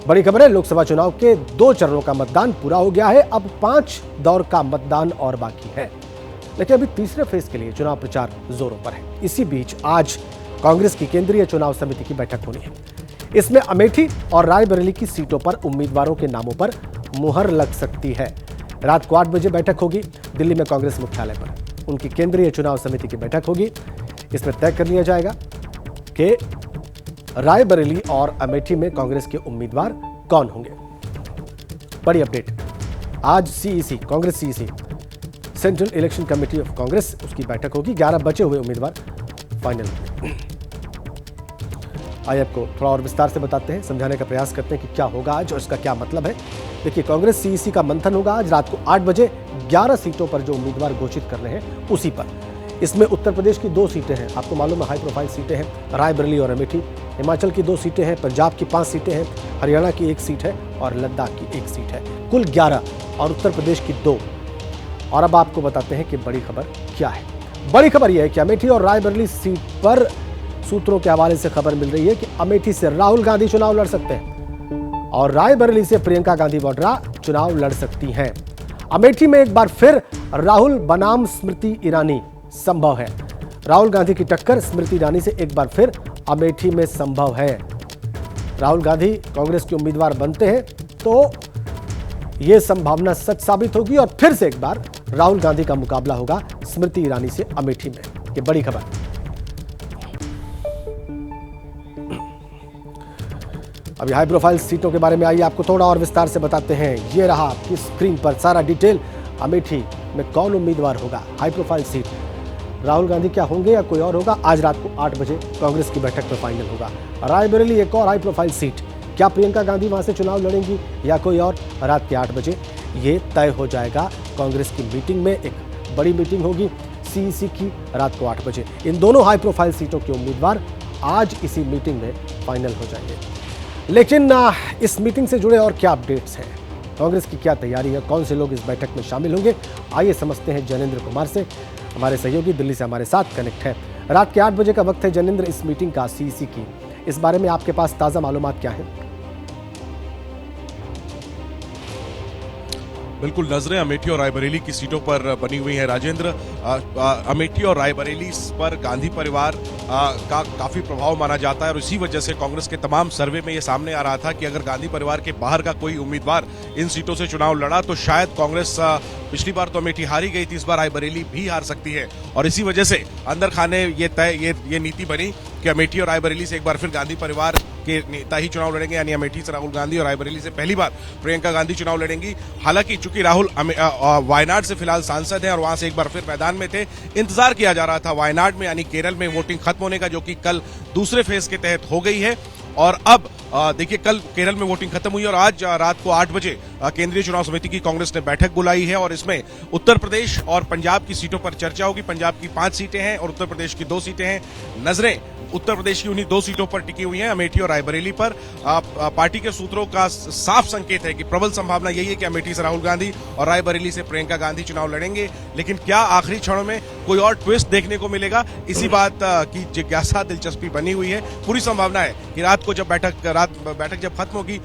बड़ी खबर है, लोकसभा चुनाव के 2 चरणों का मतदान पूरा हो गया है। अब 5 दौर का मतदान और बाकी है, लेकिन अभी तीसरे फेज के लिए चुनाव प्रचार जोरों पर है। इसी बीच आज कांग्रेस की केंद्रीय चुनाव समिति की बैठक होनी है। इसमें अमेठी और रायबरेली की सीटों पर उम्मीदवारों के नामों पर मुहर लग सकती है। रात को 8 बजे बैठक होगी दिल्ली में कांग्रेस मुख्यालय पर। उनकी केंद्रीय चुनाव समिति की बैठक होगी। इसमें तय कर लिया जाएगा कि रायबरेली और अमेठी में कांग्रेस के उम्मीदवार कौन होंगे। बड़ी अपडेट, आज CEC, Congress CEC, central election committee of Congress, उसकी बैठक होगी। 11 बचे हुए उम्मीदवार फाइनल होंगे। आइए आपको थोड़ा और विस्तार से बताते हैं, समझाने का प्रयास करते हैं कि क्या होगा आज और इसका क्या मतलब है। देखिए, कांग्रेस सीईसी का मंथन होगा आज रात को 8 बजे 11 सीटों पर जो उम्मीदवार घोषित कर रहे हैं उसी पर। इसमें उत्तर प्रदेश की 2 सीटें हैं, आपको मालूम है हाई प्रोफाइल सीटें हैं, रायबरेली और अमेठी। हिमाचल की 2 सीटें हैं, पंजाब की 5 सीटें हैं, हरियाणा की 1 सीट है और लद्दाख की 1 सीट है। कुल 11 और उत्तर प्रदेश की 2। और अब आपको बताते हैं कि बड़ी खबर क्या है। बड़ी खबर यह है कि अमेठी और रायबरेली सीट पर सूत्रों के हवाले से खबर मिल रही है कि अमेठी से राहुल गांधी चुनाव लड़ सकते हैं और रायबरेली से प्रियंका गांधी वाड्रा चुनाव लड़ सकती हैं। अमेठी में एक बार फिर राहुल बनाम स्मृति ईरानी संभव है। राहुल गांधी की टक्कर स्मृति ईरानी से एक बार फिर अमेठी में संभव है। राहुल गांधी कांग्रेस के उम्मीदवार बनते हैं तो यह संभावना सच साबित होगी और फिर से एक बार राहुल गांधी का मुकाबला होगा स्मृति ईरानी से अमेठी में। ये बड़ी खबर। अभी हाई प्रोफाइल सीटों के बारे में आइए आपको थोड़ा और विस्तार से बताते हैं। ये रहा आपकी स्क्रीन पर सारा डिटेल। अमेठी में कौन उम्मीदवार होगा, high profile seat, Rahul Gandhi क्या होंगे या कोई और होगा, आज रात को 8 बजे कांग्रेस की बैठक में फाइनल होगा। रायबरेली एक और हाई प्रोफाइल सीट, क्या प्रियंका गांधी वहां से चुनाव लड़ेंगी या कोई और, रात के 8 बजे ये तय हो जाएगा। कांग्रेस की मीटिंग में, एक बड़ी मीटिंग होगी सीईसी की, रात को 8 बजे इन दोनों हाई प्रोफाइल सीटों के उम्मीदवार आज इसी मीटिंग में फाइनल हो जाएंगे। लेकिन इस मीटिंग से जुड़े और क्या अपडेट्स हैं, कांग्रेस की क्या तैयारी है, कौन से लोग इस बैठक में शामिल होंगे, आइए समझते हैं जैनेंद्र कुमार से। हमारे सहयोगी दिल्ली से हमारे साथ कनेक्ट है। रात के 8 बजे का वक्त है जैनेंद्र, इस मीटिंग का सीईसी की, इस बारे में आपके पास ताज़ा मालूमात क्या है? बिल्कुल, नजरें अमेठी और रायबरेली की सीटों पर बनी हुई हैं राजेंद्र। अमेठी और रायबरेली पर गांधी परिवार का काफी प्रभाव माना जाता है और इसी वजह से कांग्रेस के तमाम सर्वे में ये सामने आ रहा था कि अगर गांधी परिवार के बाहर का कोई उम्मीदवार इन सीटों से चुनाव लड़ा तो शायद कांग्रेस, पिछली बार तो अमेठी हारी गई थी, इस बार रायबरेली भी हार सकती है। और इसी वजह से अंदर खाने ये नीति बनी कि अमेठी और रायबरेली से एक बार फिर गांधी परिवार के नेता ही चुनाव लड़ेंगे, यानी अमेठी से राहुल गांधी और रायबरेली से पहली बार प्रियंका गांधी चुनाव लड़ेंगी। हालांकि चूंकि राहुल वायनाड से फिलहाल सांसद हैं और वहां से एक बार फिर मैदान में थे, इंतजार किया जा रहा था वायनाड में यानी केरल में वोटिंग खत्म होने का, जो कि कल दूसरे फेज के तहत हो गई है। और अब देखिए, कल केरल में वोटिंग खत्म हुई और आज रात को 8 बजे केंद्रीय चुनाव समिति की कांग्रेस ने बैठक बुलाई है और इसमें उत्तर प्रदेश और पंजाब की सीटों पर चर्चा होगी। पंजाब की 5 सीटें हैं और उत्तर प्रदेश की 2 सीटें हैं। नजरें उत्तर प्रदेश की उन्हीं 2 सीटों पर टिकी हुई हैं, अमेठी और रायबरेली पर। पार्टी के सूत्रों का साफ संकेत है कि प्रबल संभावना यही है कि अमेठी से राहुल गांधी और रायबरेली से प्रियंका गांधी चुनाव लड़ेंगे। लेकिन क्या आखिरी क्षणों में कोई और ट्विस्ट देखने को मिलेगा, इसी बात की जिज्ञासा, दिलचस्पी बनी हुई है। पूरी संभावना है कि रात को जब बैठक जब खत्म होगी,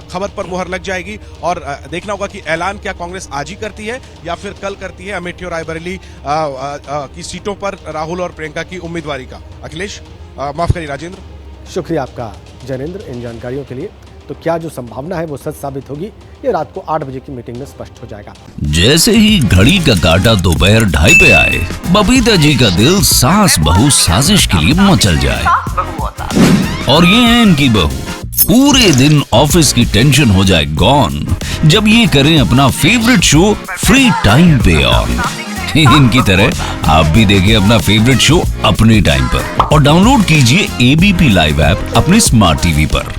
खबर पर मुहर लग जाएगी और देखना होगा कि ऐलान क्या कांग्रेस आज ही करती है या फिर कल करती है अमेठी और रायबरेली की सीटों पर राहुल और प्रियंका की उम्मीदवारी का। अखिलेश, माफ करिए राजेंद्र। शुक्रिया आपका जैनेंद्र इन जानकारियों के लिए। तो क्या जो संभावना है वो सच साबित होगी, ये रात को 8 बजे की मीटिंग में स्पष्ट हो जाएगा। जैसे ही घड़ी का काटा दोपहर 2:30 पे आए, बबीता जी का दिल सास बहू साजिश के लिए मचल जाए। और ये है इनकी बहू, पूरे दिन ऑफिस की टेंशन हो जाए गॉन जब ये करें अपना फेवरेट शो फ्री टाइम पे ऑन। इनकी तरह आप भी देखिए अपना फेवरेट शो अपने टाइम पर और डाउनलोड कीजिए एबीपी लाइव ऐप अपने स्मार्ट टीवी पर।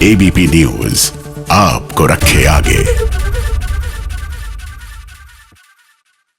एबीपी न्यूज आपको रखे आगे।